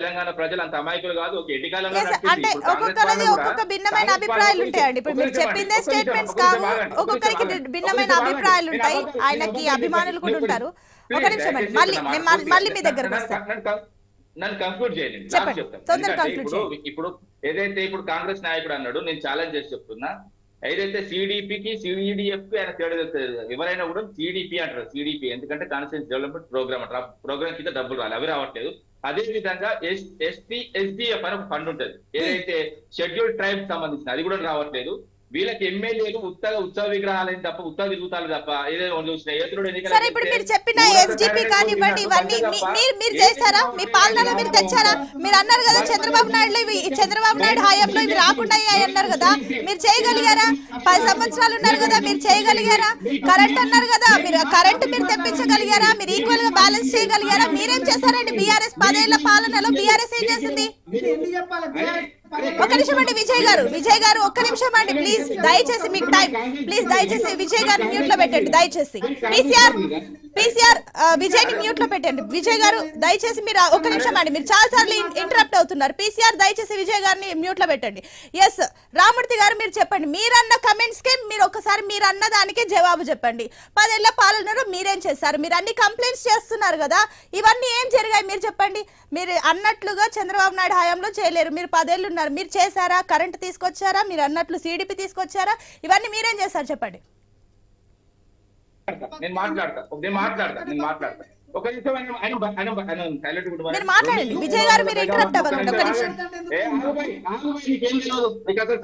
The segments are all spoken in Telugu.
తెలంగాణ ప్రజలు అంత అమాయకులు కాదు. ఒక ఎటికాలంలో అంటే ఒక్కొక్కరిది ఒక్కొక్క భిన్నమైన అభిప్రాయాలు ఉంటాయండి. ఇప్పుడు మీరు చెప్పిందే స్టేట్మెంట్స్ కావు, ఒక్కొక్కరికి భిన్నమైన అభిప్రాయాలు ఉంటాయి. ఆయనకి అభిమానులు కూడా ఉంటారు. ఒక నిమిషం అండి, మళ్ళీ మీ దగ్గరకు వస్తాను. నన్ను కంక్లూడ్ చేయండి, ఇప్పుడు ఏదైతే ఇప్పుడు కాంగ్రెస్ నాయకుడు అన్నాడు, నేను ఛాలెంజ్ చేసి చెప్తున్నా. ఏదైతే సిడిపికి సిడిఎఫ్ కి ఆయన తేడా ఎవరైనా కూడా సిడిపి అంటారు. సిడిపి ఎందుకంటే కాన్స్టిట్యూన్సీ డెవలప్మెంట్ ప్రోగ్రామ్ అంటారు. ప్రోగ్రామ్ కింద డబ్బులు రాలి, అవి రావట్లేదు. అదే విధంగా ఎస్డిఎఫ్ అని ఒక ఫండ్ ఉంటుంది, ఏదైతే షెడ్యూల్డ్ ట్రైబ్ సంబంధించిన, అది కూడా రావట్లేదు. వీళ్ళకి ఎమ్మెల్యేలు ఉత్సవ విగ్రహాలని తప్ప, ఉత్సవ తిరుగుతాలు తప్ప ఏదైనా చూసిన సరే. ఇప్పుడు మీరు చెప్పిన ఎస్డిపి కానివ్వండి, ఇవన్నీ మీరు చేశారా? మీ పాలనలో మీరు తెచ్చారా? మీరు అన్నారు కదా చంద్రబాబు నాయుడు హయాంలో ఇవి రాకుండా అన్నారు కదా, మీరు చేయగలిగారా? 10 సంవత్సరాలు ఉన్నారు కదా, మీరు చేయగలిగారా? కరెంట్ అన్నారు కదా, మీరు కరెంట్ మీరు తెప్పించగలిగారా? మీరు ఈక్వల్ గా బ్యాలెన్స్ చేయగలిగారా? మీరేం చేశారండి? బీఆర్ఎస్ 10 ఏళ్ల పాలనలో బీఆర్ఎస్ ఏం చేసింది? ఒక్క నిమిషం అండి విజయ్ గారు ఒక్క నిమిషం అండి ప్లీజ్, దయచేసి మీకు టైం ప్లీజ్, దయచేసి విజయ్ గారిని మ్యూట్ లో పెట్టండి దయచేసి. పీసీఆర్ విజయ్ ని మ్యూట్ లో పెట్టండి. విజయ్ గారు దయచేసి మీరు ఒక్క నిమిషం అండి, మీరు చాలా సార్లు ఇంటరప్ట్ అవుతున్నారు. పీసీఆర్ దయచేసి విజయ్ గారిని మ్యూట్ లో పెట్టండి. ఎస్ రామూర్తి గారు మీరు చెప్పండి, మీరన్న కమెంట్స్ కి మీరు ఒకసారి మీరు అన్న దానికే జవాబు చెప్పండి. 10 ఏళ్ల పాలనలో మీరేం చేశారు? మీరు అన్ని కంప్లైంట్స్ చేస్తున్నారు కదా, ఇవన్నీ ఏం జరిగాయి మీరు చెప్పండి. మీరు అన్నట్లుగా చంద్రబాబు నాయుడు హయాంలో చేయలేరు, మీరు 10 ఏళ్ళు ఉన్నారు, మీరు చేశారా? కరెంట్ తీసుకొచ్చారా? మీరు అన్నట్లు సిడిపి తీసుకొచ్చారా? ఇవన్నీ మీరేం చేశారు చెప్పండి. నేను మాట్లాడతా. ఒక నిమిషం మీరు మాట్లాడండి విజయ్ గారు, మీరు ఇంటరప్ట్ అవ్వకండి. ఒక నిమిషం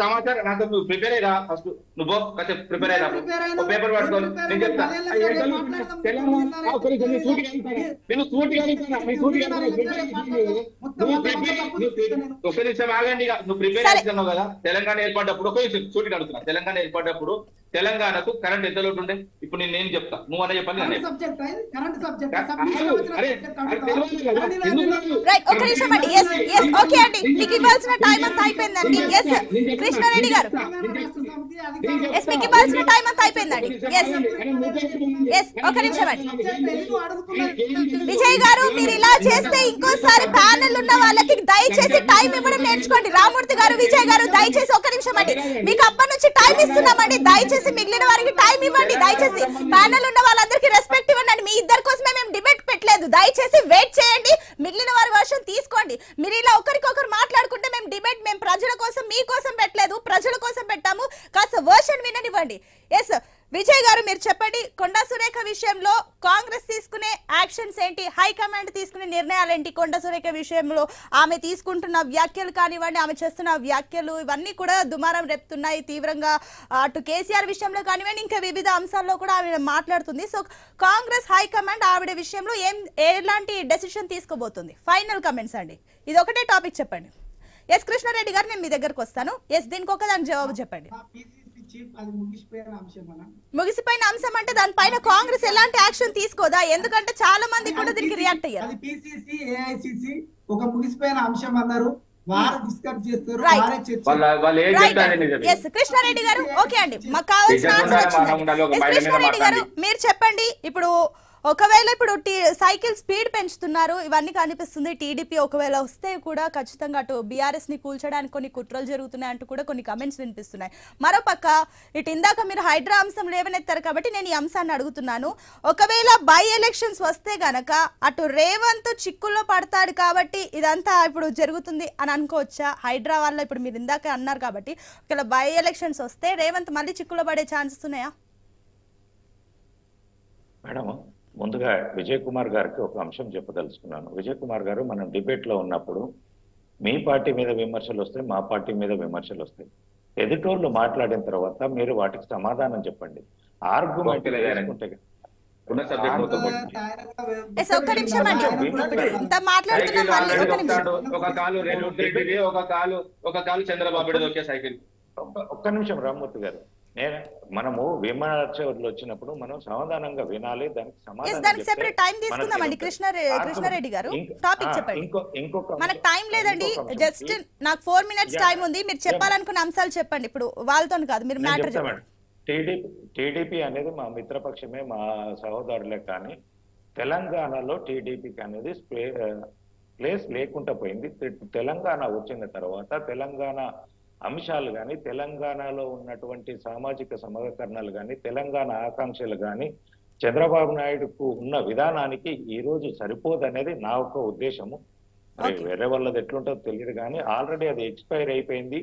సమాచారం నాకు ప్రిపేర్ అయ్యా. ఫస్ట్ నువ్వు ప్రిపేర్ అయ్యా, పేపర్ పట్టుకోవాలి. నేను చెప్తా ఒక నిమిషం ఆగండి. నువ్వు ప్రిపేర్ అవుతున్నావు కదా, తెలంగాణ ఏర్పడ్డప్పుడు ఒక నిమిషం సూటిగా అడుగుతున్నా. తెలంగాణ ఏర్పడ్డప్పుడు తెలంగాణకు కరెంట్ ఎంత లోటు ఉండే? ఇప్పుడు నేను చెప్తా, నువ్వు అనే చెప్పండి. ఒక నిమిషం అండి. ఓకే అండి, మీకు ఇవ్వాల్సిన టైం అంతా అయిపోయిందండి. కృష్ణారెడ్డి గారు మీకు ఇవ్వాల్సిన టైం అంతా అయిపోయిందండి. ఒక నిమిషం అండి విజయ్ గారు, మీరు ఇలా చేస్తే ఇంకోసారి ప్యానెల్ ఉన్న వాళ్ళకి దయచేసి టైం ఇవ్వడం నేర్చుకోండి. రామూర్తి గారు, విజయ్ గారు దయచేసి ఒక నిమిషం అండి, మీకు అప్పటి నుంచి టైం ఇస్తున్నామండి. దయచేసి మిగిలిన వారికి టైం ఇవ్వండి. దయచేసి ప్యానెల్ ఉన్న వాళ్ళందరికీ రెస్పెక్ట్ ఇవ్వండి. మీ ఇద్దరి కోసమే మేము డిబేట్ పెట్టలేదు, దయచేసి వెయిట్ చేయండి. మిగిలిన వారి వర్షన్ తీసుకోండి. మీరు ఇలా ఒకరికొకరు మాట్లాడుకుంటే మేము డిబేట్ మేము ప్రజల కోసం మీ కోసం పెట్టలేదు, ప్రజల కోసం పెట్టాము. కాస్త వర్షన్ విననివ్వండి. ఎస్ విజయ్ గారు మీరు చెప్పండి, కొండా సురేఖ విషయంలో కాంగ్రెస్ తీసుకునే యాక్షన్స్ ఏంటి? హైకమాండ్ తీసుకునే నిర్ణయాలు ఏంటి? కొండా సురేఖ విషయంలో ఆమె తీసుకుంటున్న వ్యాఖ్యలు కానివ్వండి, ఆమె చేస్తున్న వ్యాఖ్యలు ఇవన్నీ కూడా దుమారం రేపుతున్నాయి తీవ్రంగా. అటు కేసీఆర్ విషయంలో కానివ్వండి, ఇంకా వివిధ అంశాల్లో కూడా ఆమె మాట్లాడుతుంది. సో కాంగ్రెస్ హైకమాండ్ ఆవిడ విషయంలో ఎలాంటి డెసిషన్ తీసుకోబోతుంది? ఫైనల్ కమెంట్స్ అండి, ఇది ఒకటే టాపిక్ చెప్పండి. ఎస్ కృష్ణారెడ్డి గారు, నేను మీ దగ్గరకు వస్తాను. ఎస్ దీనికి ఒక దానికి జవాబు చెప్పండి. ముగిసిపోయిన అంశం అంటే దానిపైన కాంగ్రెస్ ఎలాంటి యాక్షన్ తీసుకోదా? ఎందుకంటే చాలా మంది కూడా దీనికి రియాక్ట్ అయ్యారు. ఒక ముగిసిపోయిన అంశం అన్నారు, కృష్ణారెడ్డి గారు ఓకే అండి, మాకు కావాల్సిన ఆన్సర్ వచ్చింది. కృష్ణారెడ్డి గారు మీరు చెప్పండి, ఇప్పుడు ఒకవేళ ఇప్పుడు సైకిల్ స్పీడ్ పెంచుతున్నారు, ఇవన్నీ కనిపిస్తుంది. టీడీపీ ఒకవేళ వస్తే కూడా ఖచ్చితంగా అటు బీఆర్ఎస్ ని కూల్చడానికి కొన్ని కుట్రలు జరుగుతున్నాయి అంటూ కూడా కొన్ని కమెంట్స్ వినిపిస్తున్నాయి. మరోపక్క ఇటు ఇందాక మీరు హైడ్రా అంశం లేవనెత్తారు కాబట్టి నేను ఈ అంశాన్ని అడుగుతున్నాను. ఒకవేళ బై ఎలక్షన్స్ వస్తే గనక అటు రేవంత్ చిక్కుల్లో పడతాడు కాబట్టి ఇదంతా ఇప్పుడు జరుగుతుంది అని అనుకోవచ్చా? హైడ్రా వల్ల ఇప్పుడు మీరు ఇందాక అన్నారు కాబట్టి ఒకవేళ బై ఎలక్షన్స్ వస్తే రేవంత్ మళ్ళీ చిక్కుల్లో పడే ఛాన్సెస్ ఉన్నాయా? మేడం, ముందుగా విజయ్ కుమార్ గారికి ఒక అంశం చెప్పదలుచుకున్నాను. విజయ్ కుమార్ గారు, మనం డిబేట్ లో ఉన్నప్పుడు మీ పార్టీ మీద విమర్శలు వస్తాయి, మా పార్టీ మీద విమర్శలు వస్తాయి. ఎదుటోళ్ళు మాట్లాడిన తర్వాత మీరు వాటికి సమాధానం చెప్పండి. ఆర్గ్యుమెంట్ ఒక్క నిమిషం రామ్మూర్తి గారు, మనము విమర్శలు వచ్చినప్పుడు మనం సమాధానంగా వినాలి, దానికి సమాధానం కృష్ణారెడ్డి గారు టాపిక్ చెప్పండి. మనకు టైం లేదండి, జస్ట్ నాకు 4 minutes టైం ఉంది. మీరు చెప్పాలనుకున్న అంశాలు చెప్పండి, ఇప్పుడు వాళ్ళతో కాదు, మీరు మ్యాటర్ చెప్పండి. టీడీపీ అనేది మా మిత్రపక్షమే, మా సహోదరులే. కానీ తెలంగాణలో టీడీపీకి అనేది ప్లేస్ లేకుండా పోయింది. తెలంగాణ వచ్చిన తర్వాత తెలంగాణ అంశాలు కానీ, తెలంగాణలో ఉన్నటువంటి సామాజిక సమీకరణాలు కానీ, తెలంగాణ ఆకాంక్షలు కానీ చంద్రబాబు నాయుడుకు ఉన్న విధానానికి ఈ రోజు సరిపోదనేది నా ఒక ఉద్దేశము. మరి వేరే వాళ్ళది ఎట్లుంటుందో తెలియదు కానీ ఆల్రెడీ అది ఎక్స్పైర్ అయిపోయింది.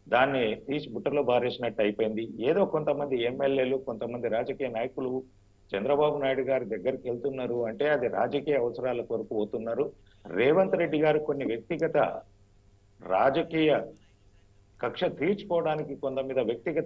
దాన్ని తీసి బుట్టలో బారేసినట్టు అయిపోయింది. ఏదో కొంతమంది ఎమ్మెల్యేలు, కొంతమంది రాజకీయ నాయకులు చంద్రబాబు నాయుడు గారి దగ్గరికి వెళ్తున్నారు అంటే అది రాజకీయ అవసరాల కొరకు పోతున్నారు. రేవంత్ రెడ్డి గారు కొన్ని వ్యక్తిగత రాజకీయ కక్ష తీర్చుకోవడానికి కొంత మీద వ్యక్తిగత